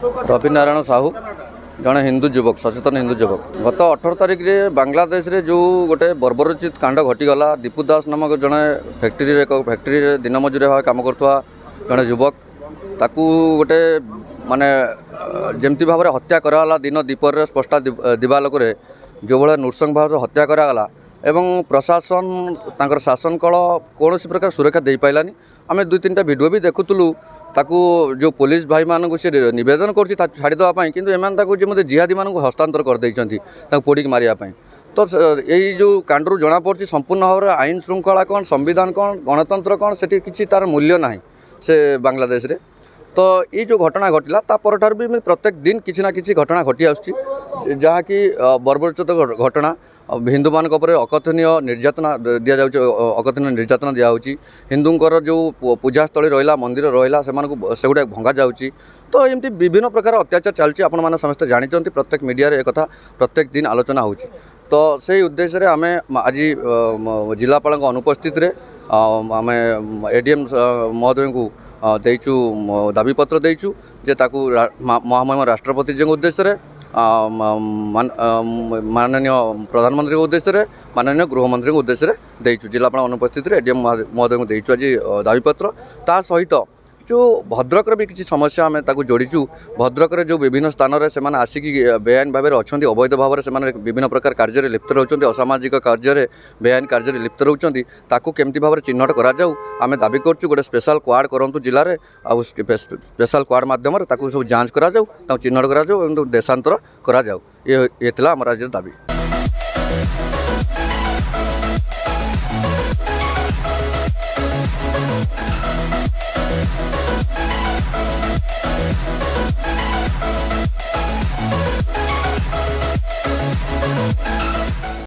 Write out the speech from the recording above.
रवि नारायण साहू जड़े हिंदू युवक सचेतन हिंदू युवक गत 18 तारिख में बांग्लादेश रे जो गोटे बर्बरोचित कांड घटीगला दीपू दास नामक जड़े फैक्ट्री दिन मजूरी भाव कम करुवा जड़े युवक ताकू गोटे माने जमती भाव में हत्या कराला दिन दीपर स्पष्टा दिवालोक जो भाई नृशंस भाव हत्या करागला एवं प्रशासन तांकर शासन कल कौन प्रकार सुरक्षा दे पाइलानी आम 2-3टा वीडियो भी देखुलु ताकू जो पुलिस भाई मानक से नवेदन कर छाड़देवाई कि जमी जिहादी मानक हस्तांतर कर पोड़ी मारे तो यही जो कांडरू जना पड़ी संपूर्ण भाव में आईन श्रृंखला कौन संविधान कौन गणतंत्र कौन से किसी तार मूल्य ना से बांग्लादेश रे तो ये जो घटना घटला तापर भी प्रत्येक दिन किसी ना किसी घटना घटी आसकि बर्बरचित घटना हिंदू मान अकथनीय निर्यातना दि जाऊँ अकथनीय निर्यातना दिखाई हिंदूंकर जो पूजास्थली रहा मंदिर रहा से गुड़ा भंगा जाऊँगी तो एमती विभिन्न प्रकार अत्याचार चलती आपण मैंने समस्त जानते प्रत्येक मीडिया एक प्रत्येक दिन आलोचना हो तो से उद्देश्य आम आज जिलापाल अनुपस्थित आम एडीएम महोदय को देचु दाबीपत्र देचु जे ताकू महामहिम राष्ट्रपति जी उद्देश्य माननीय प्रधानमंत्री उद्देश्य माननीय गृहमंत्री उद्देश्य देचु जिलापाल अनुपस्थित एडीएम महोदय को देचु आज दाबीपत्र ता सहित जो भद्रक भी किसी समस्या आम जोड़ीचु भद्रक जो विभिन्न स्थान में आसिक बेआईन भाव में अच्छा अवैध भाव में विभिन्न प्रकार कार्य लिप्त रोच असामाजिक कार्य बेआईन कार्य लिप्त रोचंती केमती भाव में चिन्हट कराऊ आम दाबी करूँ गोटे स्पेशल क्वाड करूँ जिले में आ स्पेशल क्वाड मध्यम सब जांच कराऊ चिन्हट कराऊ देशांतर कराऊ ये आम राज्य दाबी।